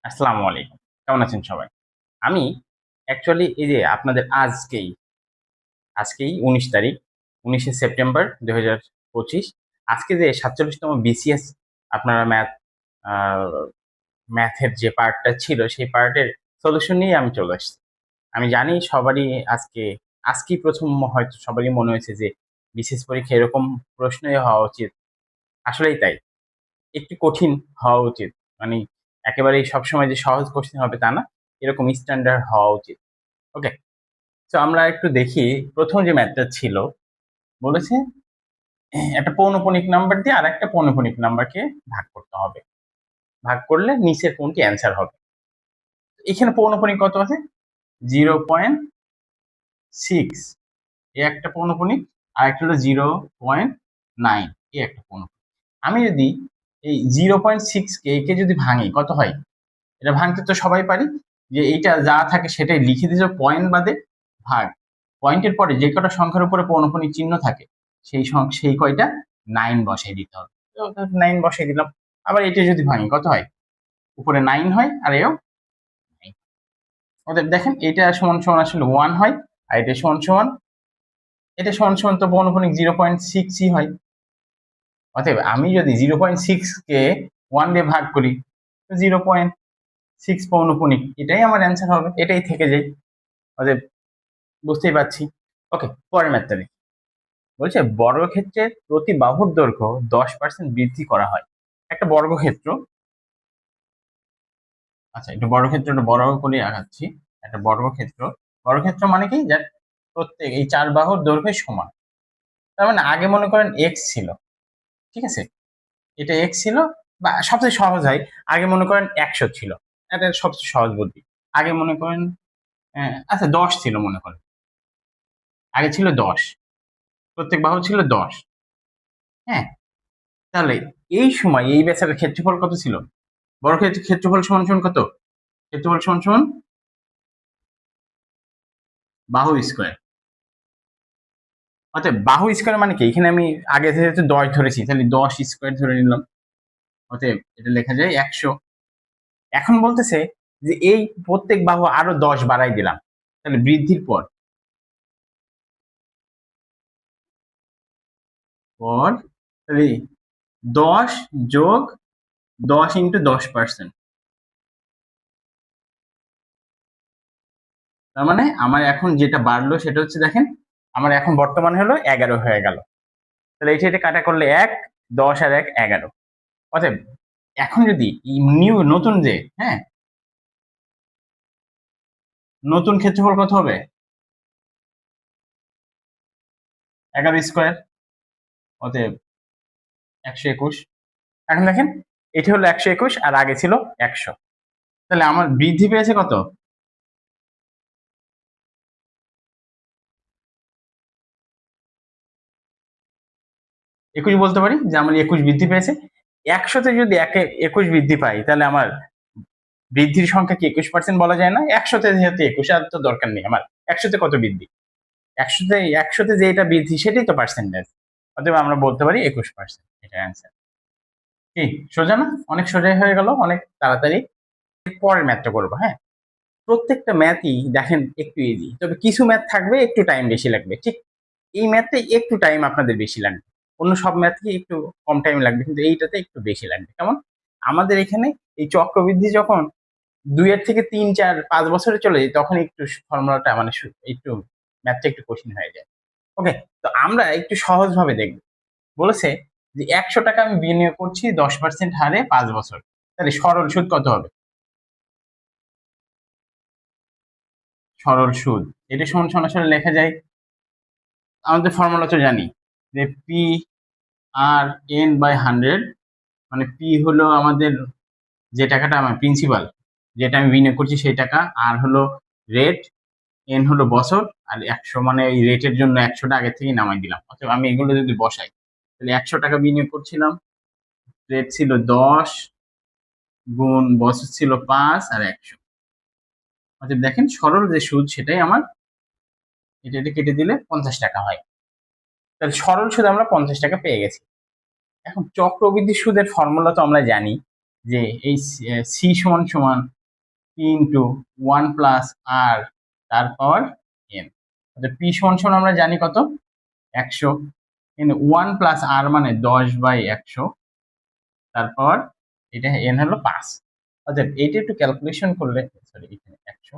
আসসালামু আলাইকুম। কেমন আছেন সবাই? আমি অ্যাকচুয়ালি এই যে আপনাদের আজকেই ১৯ তারিখ, ১৯শে সেপ্টেম্বর ২০২৫। আজকে যে ৪৭তম বিসিএস আপনারা আ ম্যাথের যে পার্টটা ছিল সেই পার্টের সলিউশন নিয়ে আমি চলে আসছি। আমি জানি সবারই আজকেই ১ম হয়তো সবারই মনে হয়েছে যে বিসিএস পরীক্ষা এরকম প্রশ্নই হওয়া উচিত। আসলেই তাই। একটু কঠিন হওয়া উচিত। মানে একেবারেই সবসময় যে সহজ কোয়েশ্চেন হবে তা না। এরকম স্ট্যান্ডার্ড হওয়া উচিত। ওকে? সো আমরা একটু দেখি ১ম যে ম্যাথটা ছিল, বলেছে একটা পৌনঃপুনিক নাম্বার দিয়ে আরেকটা পৌনঃপুনিক নাম্বারকে ভাগ করতে হবে। ভাগ করলে নিচের কোনটি অ্যান্সার হবে। এখানে পৌনঃপুনিক কত আছে? 0.6 এ একটা পৌনঃপুনিক, আরেকটা হলো 0.9 এ একটা পৌনঃপুনিক। আমি যদি এই 0.6 কে একে যদি ভাঙি কত হয়? এটা ভাঙতে তো সবাই পারি যে এইটা যা থাকে সেটাই লিখে দিয়েছে পয়েন্ট বাদে ভাগ। পয়েন্টের পরে যে কটা সংখ্যার উপরে পৌনঃপুনিক চিহ্ন থাকে সেই কয়টা 9 বসাই দিতে হবে। তো 9 বসাই দিলাম। আবার এটা যদি ভাঙি কত হয়? উপরে 9 হয় আর এও 9। অতএব দেখেন এটা সমান সমান আসলে 1 হয় আর এটা সমান সমান তো পৌনঃপুনিক 0.6ই হয়। অতএব আমি যদি 0.6 কে 1 দিয়ে ভাগ করি তো 0.6 পৌনঃপুনিক এটাই আমার অ্যান্সার হবে। এটাই থেকে যায়। অতএব বুঝতেই পারছি। ওকে, পরের ম্যাথটা দেখি। বলছে বর্গক্ষেত্রের প্রতি বাহুর দৈর্ঘ্য 10% বৃদ্ধি করা হয়। একটা বর্গক্ষেত্র, আচ্ছা একটু বর্গক্ষেত্রটা বড় করে আঁকাচ্ছি। একটা বর্গক্ষেত্র মানে কি যার প্রত্যেক এই চার বাহুর দৈর্ঘ্য সমান। তার মানে আগে মনে করেন এক্স ছিল, ঠিক আছে? এটা এক্স ছিল, বা সবচেয়ে সহজ হয় আগে মনে করেন 100 ছিল। এটা সবচেয়ে সহজ বুদ্ধি। আগে মনে করেন আচ্ছা 10 ছিল মনে করেন। আগে ছিল 10, প্রত্যেক বাহু ছিল 10। হ্যাঁ, তাহলে এই সময় এই বেচারার ক্ষেত্রফল কত ছিল? বর্গক্ষেত্রের ক্ষেত্রফল সমান সমান কত? ক্ষেত্রফল সমান সমান বাহু স্কয়ার। অতএব বাহু স্কয়ার মানে কি? এখানে আমি আগে যেহেতু 10 ধরেছি তাহলে 10 স্কয়ার ধরে নিলাম। অতএব এটা লেখা যায় 100। এখন বলতেছে যে এই প্রত্যেক বাহু আরো 10 বাড়াই দিলাম। তাহলে বৃদ্ধির পর তাহলে 10 যোগ 10 ইন্টু 10%। তার মানে আমার এখন যেটা বাড়লো সেটা হচ্ছে দেখেন, আমার এখন বর্তমানে হলো 11 হয়ে গেল। তাহলে এটা কাটা করলে 1, 10 আর 1 11। অতএব এখন যদি নতুন যে হ্যাঁ নতুন ক্ষেত্রফল কত হবে? 11 স্কয়ার। অতএব 121। এখন দেখেন এটা হলো 121 আর আগে ছিল 100। তাহলে আমার বৃদ্ধি পেয়েছে কত? 21 বলতে পারি যে আমার 21 বৃদ্ধি পেয়েছে। 100তে যদি 21 বৃদ্ধি পাই তাহলে আমার বৃদ্ধির সংখ্যা কি 21% বলা যায় না? 100তে যেহেতু 21 আর তো দরকার নেই আমার। 100তে কত বৃদ্ধি? 100তে যেটা বৃদ্ধি সেটাই তো পার্সেন্টেজ। অতএব আমরা বলতে পারি 21%। এটা অ্যান্সার। কি সোজা না? অনেক সোজাই হয়ে গেল, অনেক তাড়াতাড়ি। পরের ম্যাথটা করবো, হ্যাঁ? প্রত্যেকটা ম্যাথই দেখেন একটু ইজি, তবে কিছু ম্যাথ থাকবে একটু টাইম বেশি লাগবে। ঠিক এই ম্যাথে একটু টাইম আপনাদের বেশি লাগবে। অন্য সব ম্যাথকে একটু কম টাইম লাগবে, কিন্তু এইটাতে একটু বেশি লাগবে। কেমন? আমাদের এখানে এই চক্রবৃদ্ধি যখন 2 এর থেকে 3, 4, 5 বছরে চলে যায় তখন একটু ফর্মুলাটা মানে একটু ম্যাথটা একটু কঠিন হয়ে যায়। ওকে, তো আমরা একটু সহজভাবে দেখব। বলেছে যে 100 টাকা আমি বিনিয়োগ করছি 10% হারে 5 বছর। তাহলে সরল সুদ কত হবে? সরল সুদ এটা সমান সমান আসলে লেখা যায়, আমাদের ফর্মুলা তো জানি যে পি আর এন বাই 100। মানে পি হলো আমাদের যে টাকাটা আমার প্রিন্সিপাল, যেটা আমি বিনিয়োগ করছি সেই টাকা, আর হলো রেট, এন হলো বছর, আর 100 মানে এই রেটের জন্য 100টা আগে থেকে নামাই দিলাম। অথবা আমি এগুলো যদি বসাই তাহলে 100 টাকা বিনিয়োগ করছিলাম, রেট ছিল 10 গুণ বছর ছিল 5 আর 100। অতএব দেখেন সরল যে সুদ সেটাই আমার, এটা কেটে দিলে 50 টাকা হয়। তাহলে সরল সুদ আমরা 50 টাকা পেয়ে গেছি। এখন চক্রবৃদ্ধি সুদের ফর্মুলা তো আমরা জানি যে এই সি সমান সমান পি ইন্টু 1 প্লাস আর তার পাওয়ার এন। অর্থাৎ পি সমান সমান আমরা জানি কত, 100, কিন্তু 1 প্লাস আর মানে 10/100, তারপর এটা এন হলো 5। অর্থাৎ এইটা একটু ক্যালকুলেশন করলে, সরি এখানে 100,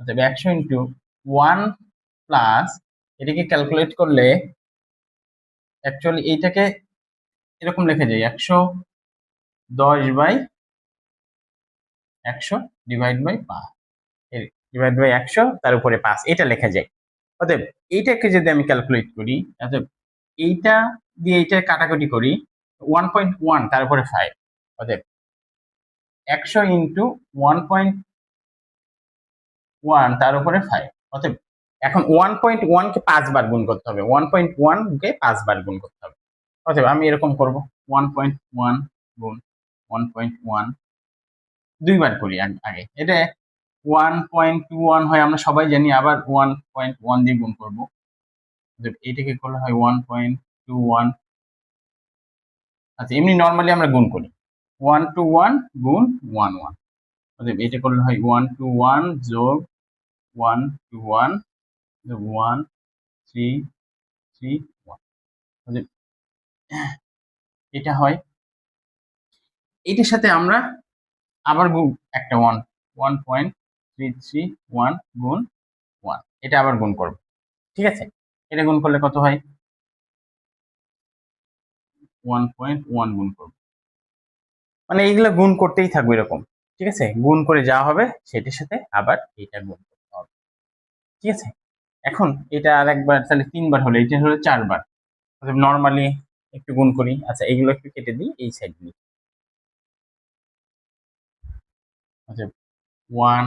অর্থাৎ 100 ইন্টু 1 প্লাস, এটাকে ক্যালকুলেট করলে অ্যাকচুয়ালি এইটাকে এরকম লেখা যায় 110/100 ডিভাইড বাই 5, ডিভাইড বাই 100 তার উপরে 5, এটা লেখা যায়। অতএব এইটাকে যদি আমি ক্যালকুলেট করি, অতএব এইটা দিয়ে এইটা কাটাকুটি করি, 1.1 তার উপরে 5, অতএব 100 ইন্টু 1.1 তার উপরে 5। অতএব এখন 1.1 কে 5 বার গুণ করতে হবে, 1.1 কে 5 বার গুণ করতে হবে। অতএব আমি এরকম করব, 1.1 গুণ 1.1 দুইবার করি আগে, এটা 1.21 হয় আমরা সবাই জানি, আবার 1.1 দিয়ে গুণ করব, এটাকে করলে হয় 1.21। আচ্ছা এমনি নর্মালি আমরা গুণ করি 1 to 1 গুণ 1 1, অতএব এটা করলে হয় 1 to 1 যোগ 1 to 1 যোগ 1 3 3 1, অতএব এটা হয়। এটার সাথে আমরা আবার গুণ একটা 1.331 গুণ 1, এটা আবার গুণ করব, ঠিক আছে। এটা গুণ করলে কত হয়, 1.1 গুণ করব, মানে এইগুলো গুণ করতেই থাকবে এরকম, ঠিক আছে। গুণ করে যা হবে সেটার সাথে আবার এটা গুণ করতে হবে, ঠিক আছে। এখন এটা আর একবার, তাহলে 3 বার হলো, এটা হলো 4 বার। অতএব নর্মালি একটু গুণ করি, আচ্ছা এগুলো একটু কেটে দিই এই সাইডগুলো, অতএব 1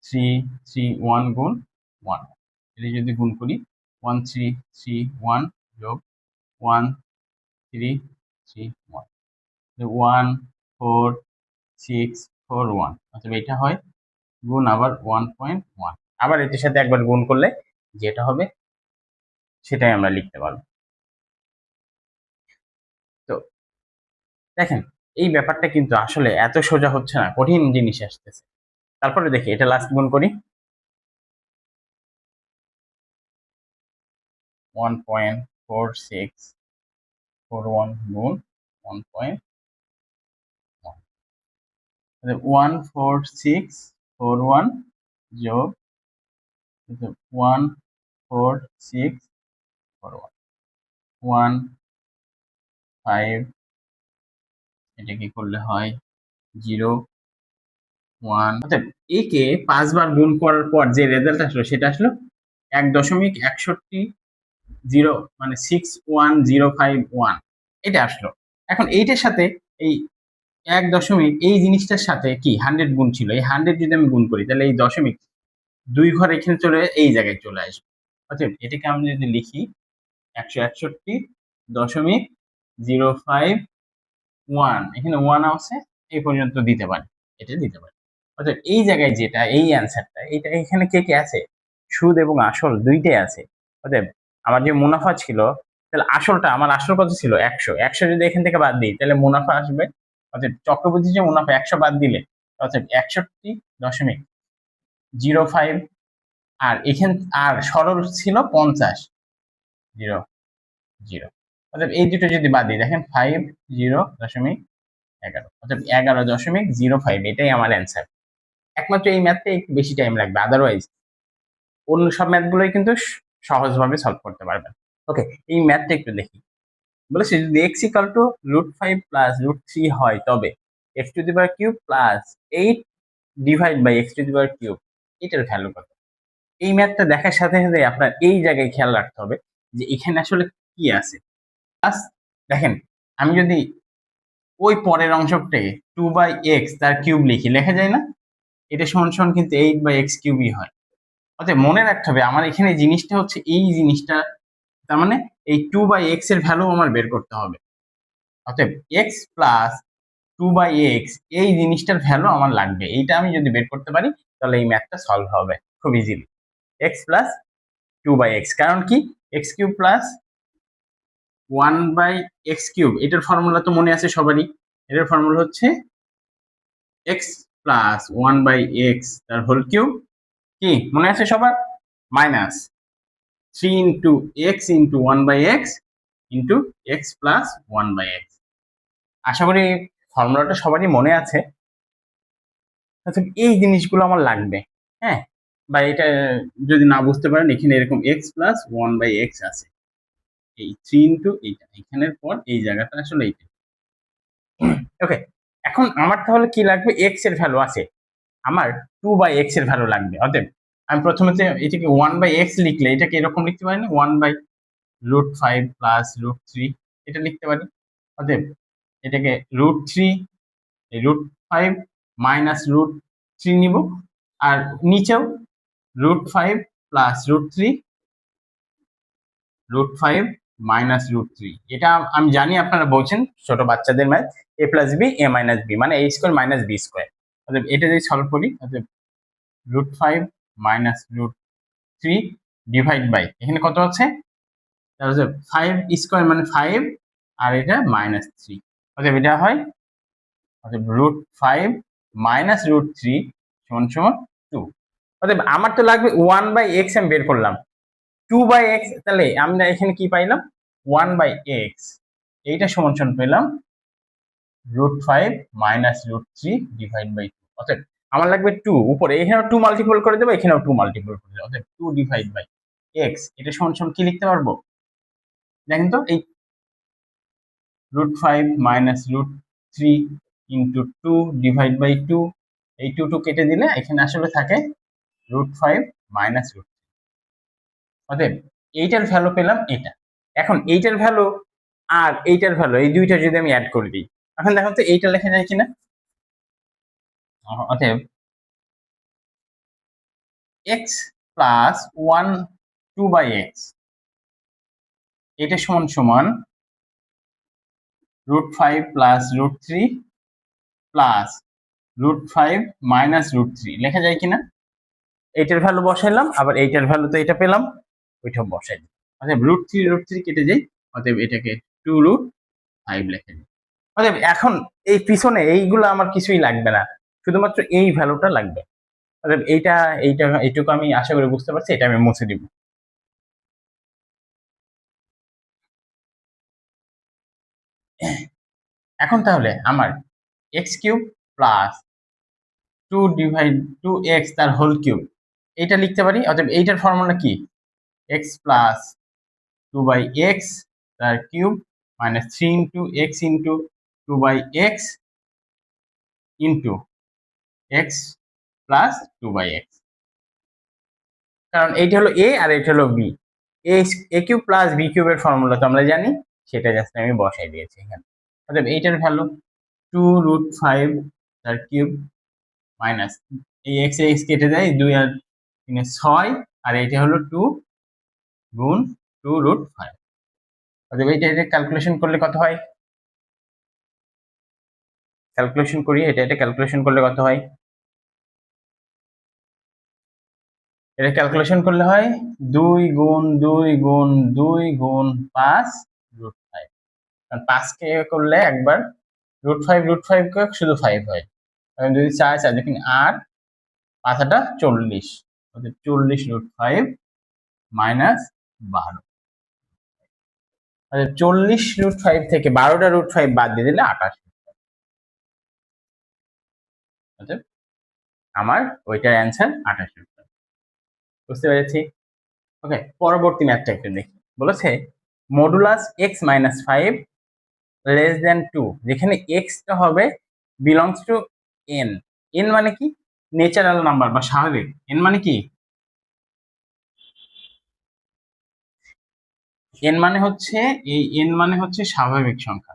3 3 1 গুণ 1, এটা যদি গুণ করি 1 3 3 1 যোগ 1 3 3 1, 1 4 6 4 1, অতএব এটা হয় গুণ আবার 1.1, আবার এটির সাথে একবার গুণ করলে যেটা হবে সেটাই আমরা লিখতে পারবো। তো দেখেন এই ব্যাপারটা কিন্তু আসলে এত সোজা হচ্ছে না, কঠিন জিনিস আসতেছে। তারপরে দেখি এটা লাস্ট গুণ করি, 1.4641 গুণ 1.1, 14641 যোগ 14641 5, এটা কি করলে হয় 0 1, অর্থাৎ একে 5 বার গুণ করার পর যে রেজাল্ট আসলো সেটা আসলো 1.61 মানে 61051, এটা আসলো। এখন এইটার সাথে এই 1 এই জিনিসটার সাথে কি 100 গুণ ছিল, এই 100 যদি আমি গুণ করি তাহলে এই দশমিক 2 ঘর এখানে চলে এই জায়গায় চলে আসবে। অতএব এটাকে আমি যদি লিখি 161.051, এখানে 1 আছে, এই পর্যন্ত দিতে পারি, এটা দিতে পারি। অর্থাৎ এই জায়গায় যেটা এই অ্যান্সারটা, এইটা এখানে কে কে আছে, সুদ এবং আসল দুইটাই আছে। অতএব আমার যে মুনাফা ছিল, তাহলে আসলটা আমার আসল কত ছিল 100, 100 যদি এখান থেকে বাদ দিই তাহলে মুনাফা আসবে, অর্থাৎ চক্রবৃদ্ধি যে মুনাফা 100 বাদ দিলে অর্থাৎ 61.05, আর এখান আর সরল ছিল 50 0 0, অর্থাৎ এই দুটো যদি বাদ দিই দেখেন 50.11, অর্থাৎ 11.05, এটাই আমার অ্যান্সার। একমাত্র এই ম্যাথটা একটু বেশি টাইম লাগবে, আদারওয়াইজ অন্য সব ম্যাথগুলোই কিন্তু সহজভাবে সলভ করতে পারবেন। ওকে, এই ম্যাথটা একটু দেখি। বলেছে যদি x ইকাল টু √5 প্লাস √3 হয় তবে x³ plus 8 divide by x³ এটার ভ্যালু কত। এই ম্যাথটা দেখার সাথে সাথে আপনার এই জায়গায় খেয়াল রাখতে হবে যে এখানে আসলে কি আছে। প্লাস দেখেন আমি যদি ওই পরের অংশটাকে 2/x তার কিউব লিখি, লেখা যায় না, এটা সমান সমান কিন্তু 8/x³ হয়। অতএব মনে রাখতে হবে আমার এখানে জিনিসটা হচ্ছে এই জিনিসটা, তার মানে এই 2/x এর ভ্যালু আমার বের করতে হবে। অতএব x প্লাস 2/x এই জিনিসটার ভ্যালু আমার লাগবে, এইটা আমি যদি বের করতে পারি তাহলে এই ম্যাথটা সলভ হবে খুব ইজিলি। x প্লাস 2/x, কারণ কি x³ প্লাস 1/x³ এটার ফর্মুলা তো মনে আছে সবারই, এটার ফর্মুলা হচ্ছে এক্স প্লাস 1/x তার হোল কিউব, কি মনে আছে সবার, minus 3 into x into 1/x into x plus 1/x। আশা করি ফর্মুলাটা সবারই মনে আছে। আচ্ছা, এই জিনিসগুলো আমার লাগবে, হ্যাঁ, বা এটা যদি না বুঝতে পারেন এখানে এরকম এক্স প্লাস 1/x আছে, এই 3 ইন্টু এইটা এখানের পর এই জায়গাটা আসলে এইটা। ওকে, এখন আমার তাহলে কি লাগবে, এক্স এর ভ্যালু আছে, আমার 2/x এর ভ্যালু লাগবে। অতএব আমি প্রথমে এটাকে 1/x লিখলে এটাকে এরকম লিখতে পারি না, 1/√5 প্লাস √3 এটা লিখতে পারি। অতএব এটাকে √3 এই √5 মাইনাস √3 নিব, আর নিচেও √5 প্লাস √3 √5 মাইনাস √3। এটা আমি জানি আপনারা বলছেন ছোট বাচ্চাদের math, a plus B a minus B মানে a square minus B square. অতএব এটা যদি সলভ করি, অতএব √5 মাইনাস √3 ডিভাইড বাই এখানে কত আছে, তাহলে 5 স্কোয়ার মানে 5 আর এটা মাইনাস 3, অতএব এটা হয়, অতএব √5 মাইনাস √3 সমান সমান 2। অতএব আমার তো লাগবে 1/x, আমি বের করলাম 2/x, তাহলে আমরা এখানে কি পাইলাম 1/x, এইটা সমান সমান পেলাম √5 মাইনাস √3 ডিভাইড বাই 2। অতএব আমার লাগবে 2, উপরে এখানেও 2 মাল্টিপল করে দেবো, এখানেও 2 মাল্টিপল করে দেবো, অতএব 2 ডিভাইড বাই x, এটা সমান সমান কি লিখতে পারবো, দেখেন তো, এই √5 মাইনাস √3 ইন্টু 2 ডিভাইড বাই 2, এই 2 কেটে দিলে এখানে আসলে থাকে √5 মাইনাস √3। অতএব এইটার ভ্যালু পেলাম এটা। এখন এইটার ভ্যালু আর এইটার ভ্যালু এই দুইটা যদি আমি অ্যাড করে দিই, এখন দেখো তো এইটা লেখা যায় কিনা। অতএব x প্লাস 2/x এটা সমান সমান √5 প্লাস √3 প্লাস √5 মাইনাস √3 লেখা যায় কিনা। এইটার ভ্যালু বসাইলাম, আবার এইটার ভ্যালু তো এটা পেলাম, ওইটা বসাই দিই। অতএব √3 কেটে যাই, অতএব এটাকে 2√5 লেখা যায়। অতএব এখন এই পিছনে এইগুলো আমার কিছুই লাগবে না, শুধুমাত্র এই ভ্যালুটা লাগবে। অতএব এইটুকু আমি আশা করি বুঝতে পারছি, এটা আমি মুছে দিব। এখন তাহলে আমার x³ প্লাস 2x তার হোল কিউব এটা লিখতে পারি। অতএব এইটার ফর্মুলা কি, x প্লাস 2/x তার cube minus 3 into x into 2/x into x plus 2/x, কারণ এইটা হলো a আর এটা হলো b, a³ প্লাস b³ এর ফর্মুলা তো আমরা জানি, সেটা জাস্ট আমি বসাই দিয়েছি এখানে। অতএব এইটার ভ্যালু 2√5 তার কিউব মাইনাস এই x কেটে দেয়, 2 আর 3 6, আর এইটা হলো 2 গুণ 2√5। অতএব এটা ক্যালকুলেশন করলে কত হয়, ক্যালকুলেশন করি, এটা ক্যালকুলেশন করলে কত হয়, এটা ক্যালকুলেশন করলে হয় 2 গুণ 2 গুণ 2 গুণ 5√5, কারণ 5 কে করলে একবার √5 কে শুধু 5 হয়, কারণ যদি 4 দেখেন 8 পাঁচাটা 40, অর্থাৎ 40√5 মাইনাস 12, অর্থাৎ 40√5 থেকে 12টা √5 বাদ দিয়ে দিলে 28, অর্থাৎ আমার ওইটার অ্যান্সার 28। বুঝতে পেরেছি। ওকে, পরবর্তী ম্যাথটা একটু দেখি। বলেছে মডুলাস x-5 লেস দেন 2, যেখানে এক্সটা হবে বিলংস টু n, n মানে কি, ন্যাচারাল নাম্বার বা স্বাভাবিক, n মানে কি, n মানে হচ্ছে এই n মানে হচ্ছে স্বাভাবিক সংখ্যা।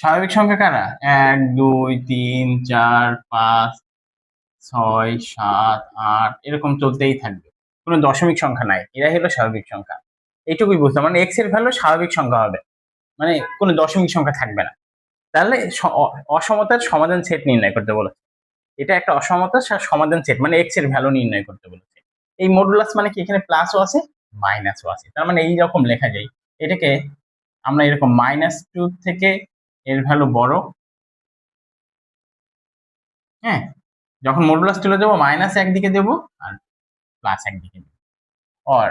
স্বাভাবিক সংখ্যা কারা, 1 2 3 4 5 6 7 8 এরকম চলতেই থাকবে, কোনো দশমিক সংখ্যা নাই, এরাই হলো স্বাভাবিক সংখ্যা। এইটুকুই বুঝতে, মানে এক্স এর ভ্যালু স্বাভাবিক সংখ্যা হবে, মানে কোনো দশমিক সংখ্যা থাকবে না। তাহলে অসমতার সমাধান সেট নির্ণয় করতে বলেছে, এটা একটা অসমতার সমাধান সেট, মানে এক্স এর ভ্যালু নির্ণয় করতে বলেছে। এই মডুলাস মানে কি এখানে প্লাসও আছে মাইনাসও আছে, তার মানে এইরকম লেখা যায়। এটাকে আমরা এরকম -2 থেকে এর ভ্যালু বড়, হ্যাঁ, যখন মডুলাস তুলে দেবো মাইনাস একদিকে দেবো আর প্লাস একদিকে দেবো। আর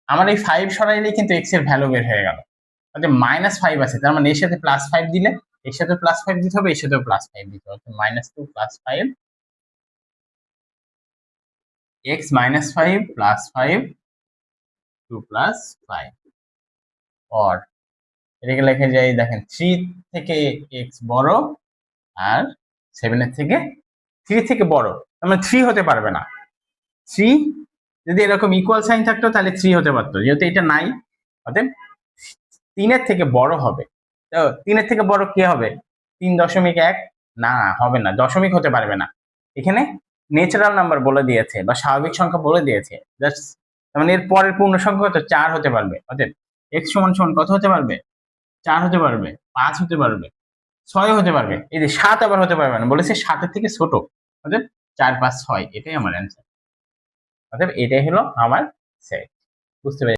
আমার এই 5 সরাইলেই কিন্তু এক্স এর ভ্যালু বের হয়ে গেল। অর্থাৎ -5 আছে, তার মানে এর সাথে +5 দিলে এর সাথে +5 দিতে হবে, এর সাথেও +5 দিতে হবে। -2 + 5 x -5 + 5 2 + 5 और এটাকে লেখা যায়, দেখেন 3 থেকে x বড় আর 7 এর থেকে 3 থেকে বড়, তার মানে 3 হতে পারবে না। 3 যদি এরকম ইকুয়াল সাইন থাকতো তাহলে 3 হতে পারতো, যেহেতু এটা নাই অতএব 3 এর থেকে বড় হবে। তো 3 এর থেকে বড় কি হবে? 3.1 না, হবে না, দশমিক হতে পারবে না। এখানে ন্যাচারাল নাম্বার বলে দিয়েছে বা স্বাভাবিক সংখ্যা বলে দিয়েছে, জাস্ট মানে এর পরের পূর্ণ সংখ্যা কত? 4 হতে পারবে। অতএব x সমান সমান কত হতে পারবে? 4 হতে পারবে, 5 হতে পারবে, 6 হতে পারবে। এই যে 7 আবার হতে পারবে না, বলেছে 7 এর থেকে ছোট। অতএব 4, 5, 6 এটাই আমার অ্যান্সার। অতএব এটাই হলো আমার সেট। বুঝতে পেরেছি?